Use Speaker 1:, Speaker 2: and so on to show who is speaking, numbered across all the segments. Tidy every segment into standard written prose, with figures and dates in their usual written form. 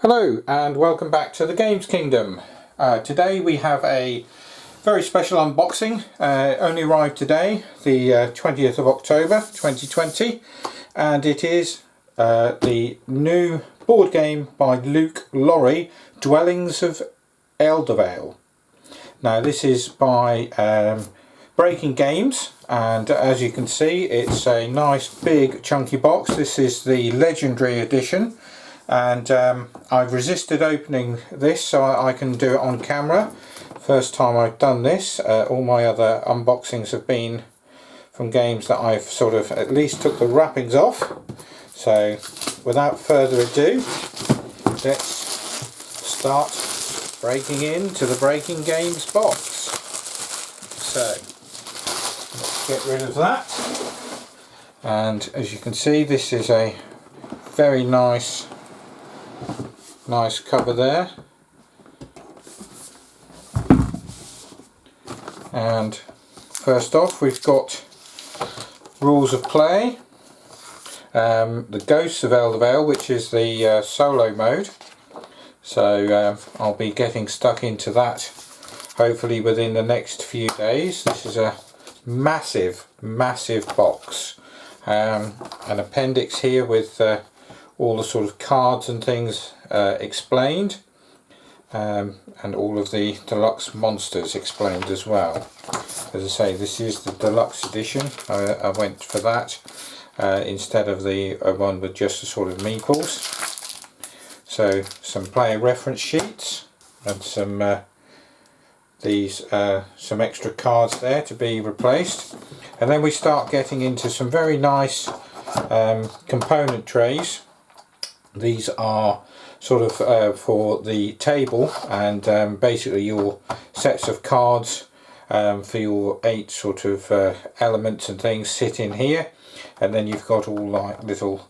Speaker 1: Hello and welcome back to the Games Kingdom. Today we have a very special unboxing. Only arrived today, the 20th of October 2020, and it is the new board game by Luke Laurie, Dwellings of Eldervale. Now this is by Breaking Games, and as you can see it's a nice big chunky box. This is the Legendary Edition. And I've resisted opening this so I can do it on camera. First time I've done this. All my other unboxings have been from games that I've sort of at least took the wrappings off. So without further ado, let's start breaking into the Breaking Games box. So let's get rid of that. And as you can see, this is a very nice cover there, and first off we've got rules of play, the Ghosts of Eldervale, which is the solo mode, so I'll be getting stuck into that hopefully within the next few days. This is a massive box, an appendix here with all the sort of cards and things explained, and all of the deluxe monsters explained as well. As I say, this is the deluxe edition. I went for that instead of the one with just the sort of meeples. So some player reference sheets and some some extra cards there to be replaced, and then we start getting into some very nice component trays. These are sort of for the table, and basically your sets of cards for your 8 sort of elements and things sit in here, and then you've got all like little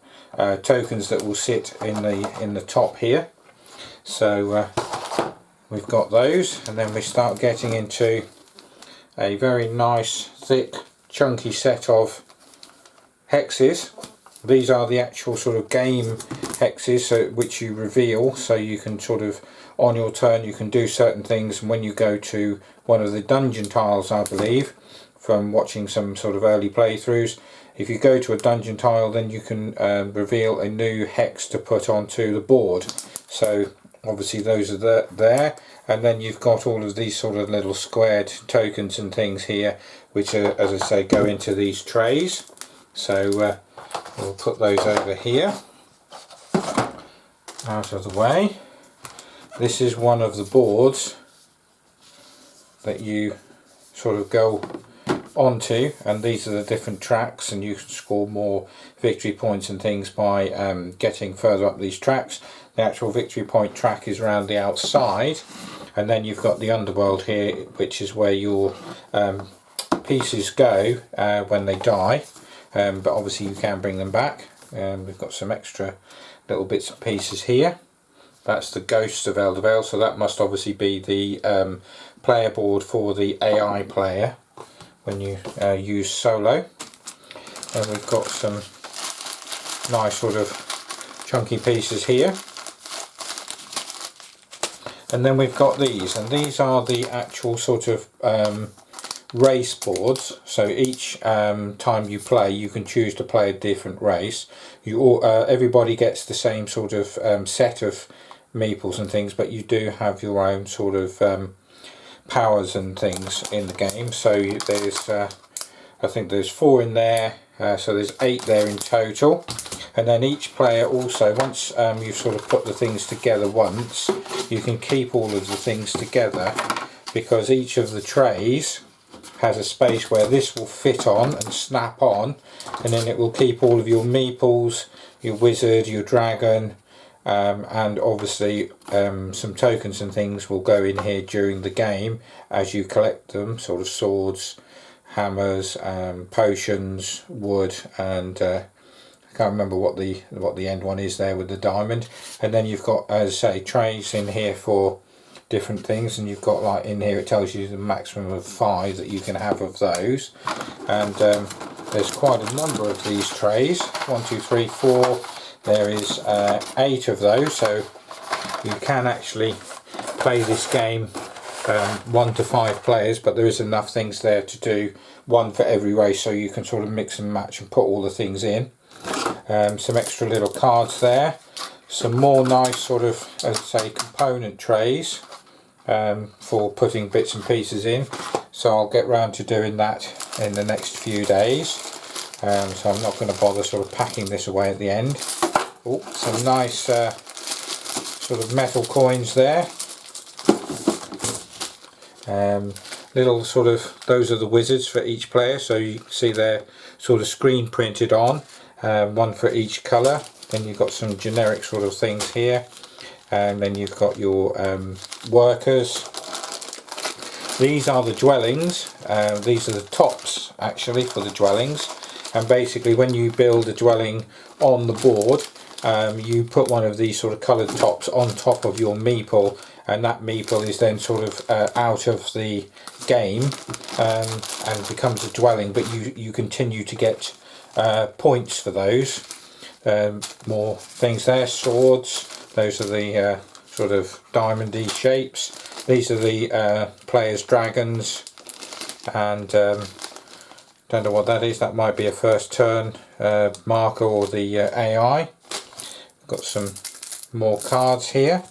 Speaker 1: tokens that will sit in the top here. So we've got those, and then we start getting into a very nice thick chunky set of hexes. These are the actual sort of game hexes which you reveal, so you can sort of on your turn you can do certain things, and when you go to one of the dungeon tiles, I believe from watching some sort of early playthroughs, if you go to a dungeon tile then you can reveal a new hex to put onto the board. So obviously those are there, and then you've got all of these sort of little squared tokens and things here which are, as I say, go into these trays. So we'll put those over here out of the way. This is one of the boards that you sort of go onto, and these are the different tracks, and you can score more victory points and things by getting further up these tracks. The actual victory point track is around the outside, and then you've got the underworld here, which is where your pieces go when they die. But obviously you can bring them back. We've got some extra little bits and pieces here. That's the Ghosts of Eldervale, so that must obviously be the player board for the AI player when you use solo. And we've got some nice sort of chunky pieces here. And then we've got these, and these are the actual sort of race boards. So each time you play you can choose to play a different race. Everybody gets the same sort of set of meeples and things, but you do have your own sort of powers and things in the game. So there's I think there's 4 in there, so there's 8 there in total. And then each player also, once you've sort of put the things together once, you can keep all of the things together, because each of the trays has a space where this will fit on and snap on, and then it will keep all of your meeples, your wizard, your dragon, and obviously some tokens and things will go in here during the game as you collect them, sort of swords, hammers, potions, wood, and I can't remember what the end one is there with the diamond. And then you've got, as I say, trays in here for different things, and you've got, like in here it tells you the maximum of 5 that you can have of those, and there's quite a number of these trays. 1, 2, 3, 4. There is 8 of those, so You can actually play this game 1 to 5 players, but there is enough things there to do one for every race, so you can sort of mix and match and put all the things in. Some extra little cards there, some more nice sort of, as I say, component trays for putting bits and pieces in, so I'll get round to doing that in the next few days. So I'm not going to bother sort of packing this away at the end. Oh, some nice sort of metal coins there. Little sort of, those are the wizards for each player, so you can see they're sort of screen printed on, one for each colour. Then you've got some generic sort of things here, and then you've got your workers. These are the dwellings. These are the tops actually for the dwellings, and basically when you build a dwelling on the board, you put one of these sort of coloured tops on top of your meeple, and that meeple is then sort of out of the game and becomes a dwelling, but you continue to get points for those. More things there, swords, those are the sort of diamondy shapes. These are the players' dragons, and don't know what that is. That might be a first turn marker or the AI. Got some more cards here.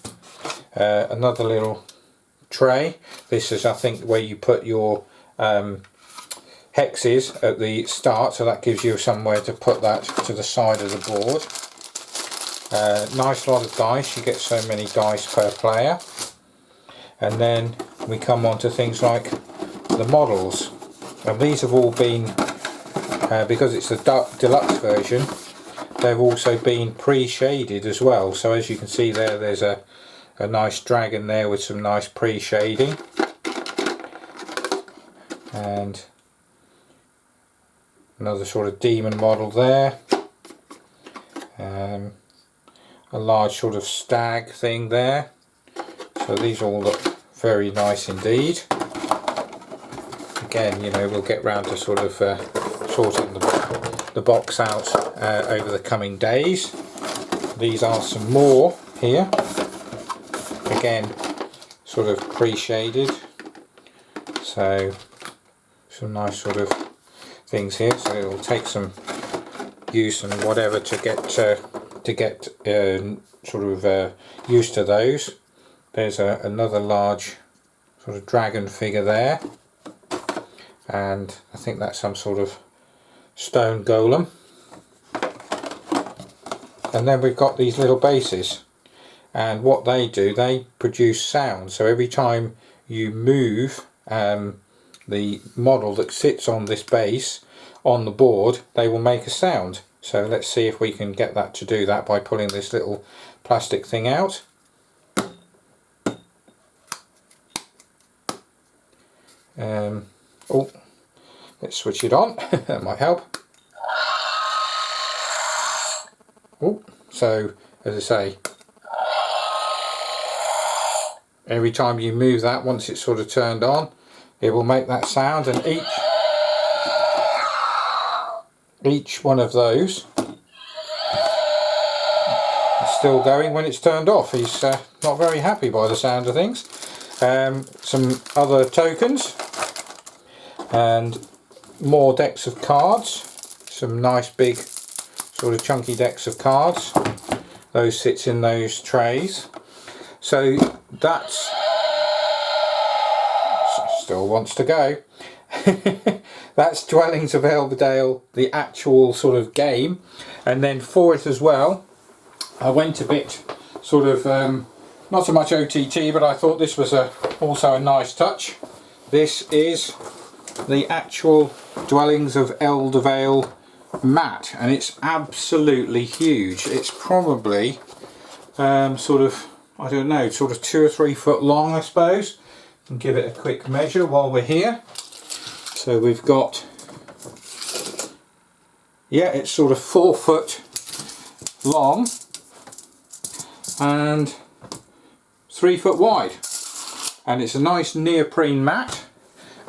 Speaker 1: Another little tray. This is, I think, where you put your hexes at the start, so that gives you somewhere to put that to the side of the board. Nice lot of dice. You get so many dice per player. And then we come on to things like the models, and these have all been, because it's the deluxe version, they've also been pre-shaded as well. So as you can see there, there's a nice dragon there with some nice pre-shading, and another sort of demon model there, a large sort of stag thing there. So these all look very nice indeed. Again, you know, we'll get round to sort of sorting the box out over the coming days. These are some more here. Again, sort of pre-shaded. So some nice sort of things here. So it'll take some use and whatever to get sort of used to those. There's another large sort of dragon figure there, and I think that's some sort of stone golem. And then we've got these little bases, and what they do, they produce sound. So every time you move the model that sits on this base on the board, they will make a sound. So let's see if we can get that to do that by pulling this little plastic thing out. Oh, let's switch it on. That might help. Oh, so as I say, every time you move that, once it's sort of turned on, it will make that sound, and each one of those is still going when it's turned off. He's not very happy by the sound of things. Some other tokens, and more decks of cards, some nice big sort of chunky decks of cards. Those sits in those trays. So that's still wants to go. That's Dwellings of Eldervale, the actual sort of game. And then for it as well, I went a bit sort of not so much OTT, but I thought this was also a nice touch. This is the actual Dwellings of Eldervale mat, and it's absolutely huge. It's probably sort of, I don't know, sort of 2 or 3 foot long, I suppose. And give it a quick measure while we're here. So we've got, yeah, it's sort of 4 foot long and 3 foot wide, and it's a nice neoprene mat.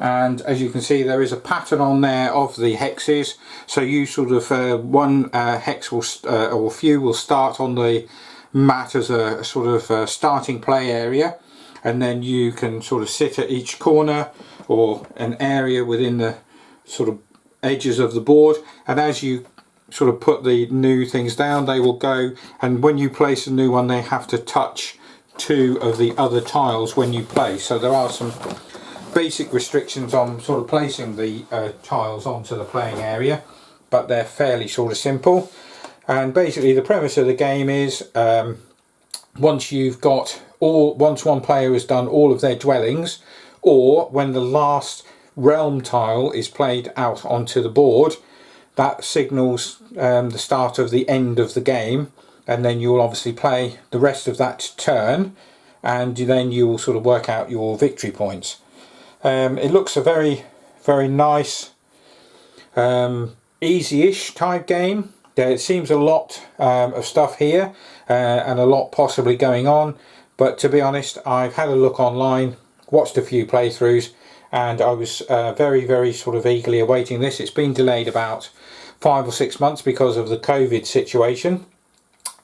Speaker 1: And as you can see, there is a pattern on there of the hexes, so you sort of one hex will or few will start on the mat as a sort of starting play area, and then you can sort of sit at each corner or an area within the sort of edges of the board, and as you sort of put the new things down, they will go, and when you place a new one they have to touch two of the other tiles when you play. So there are some basic restrictions on sort of placing the tiles onto the playing area, but they're fairly sort of simple. And basically the premise of the game is once one player has done all of their dwellings, or when the last realm tile is played out onto the board, that signals the start of the end of the game, and then you'll obviously play the rest of that turn, and then you will sort of work out your victory points. It looks a very, very nice, easy-ish type game. There seems a lot of stuff here and a lot possibly going on, but to be honest, I've had a look online, watched a few playthroughs, and I was very, very sort of eagerly awaiting this. It's been delayed about 5 or 6 months because of the COVID situation,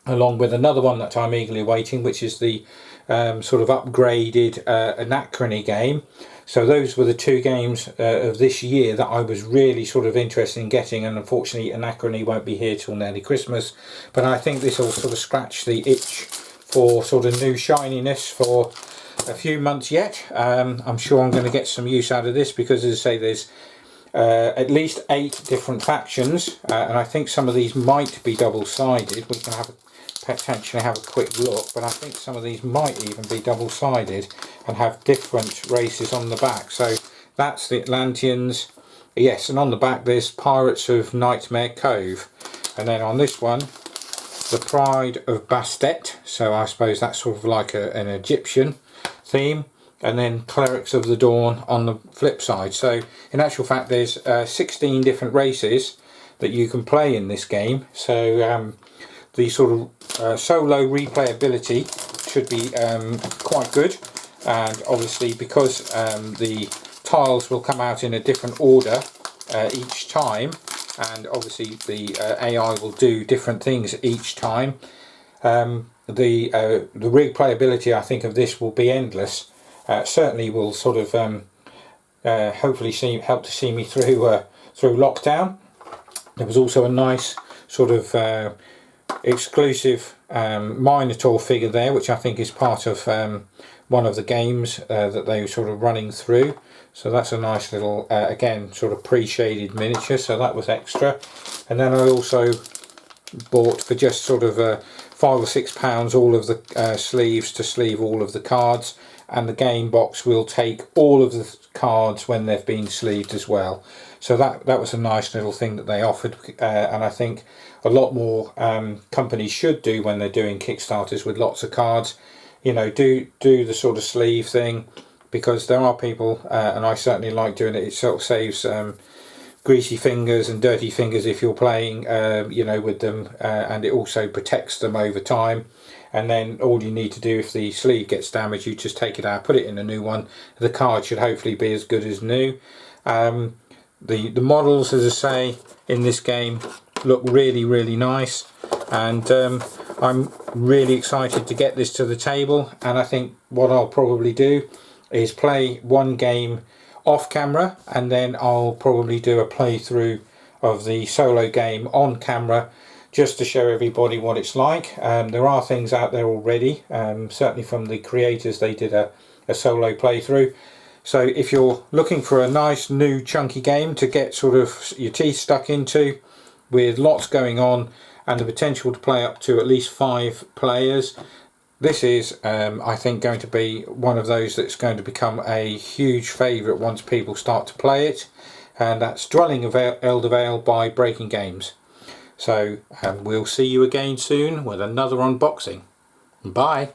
Speaker 1: along with another one that I'm eagerly awaiting, which is the sort of upgraded Anachrony game. So those were the two games of this year that I was really sort of interested in getting, and unfortunately Anachrony won't be here till nearly Christmas, but I think this will sort of scratch the itch for sort of new shininess for a few months yet. I'm sure I'm going to get some use out of this, because as I say, there's at least 8 different factions, and I think some of these might be double-sided. We can potentially have a quick look, but I think some of these might even be double-sided and have different races on the back. So that's the Atlanteans, yes, and on the back there's Pirates of Nightmare Cove, and then on this one the Pride of Bastet, so I suppose that's sort of like an Egyptian theme, and then Clerics of the Dawn on the flip side. So in actual fact there's 16 different races that you can play in this game. So the sort of solo replayability should be quite good, and obviously because the tiles will come out in a different order each time, and obviously the AI will do different things each time, the replayability I think of this will be endless. Certainly will sort of hopefully help to see me through lockdown. There was also a nice sort of exclusive Minotaur figure there, which I think is part of one of the games that they were sort of running through. So that's a nice little, again, sort of pre-shaded miniature, so that was extra. And then I also bought for just sort of £5 or £6 all of the sleeves to sleeve all of the cards, and the game box will take all of the cards when they've been sleeved as well. So that was a nice little thing that they offered, and I think a lot more companies should do when they're doing Kickstarters with lots of cards. You know, do the sort of sleeve thing, because there are people, and I certainly like doing it. It sort of saves greasy fingers and dirty fingers if you're playing, you know, with them, and it also protects them over time. And then all you need to do, if the sleeve gets damaged, you just take it out, put it in a new one. The card should hopefully be as good as new. The models, as I say, in this game look really, really nice, and I'm really excited to get this to the table. And I think what I'll probably do is play one game off camera, and then I'll probably do a playthrough of the solo game on camera, just to show everybody what it's like. There are things out there already, certainly from the creators. They did a solo playthrough. So if you're looking for a nice new chunky game to get sort of your teeth stuck into, with lots going on and the potential to play up to at least 5 players, this is I think going to be one of those that's going to become a huge favourite once people start to play it, and that's Dwelling of Eldervale by Breaking Games. So we'll see you again soon with another unboxing. Bye.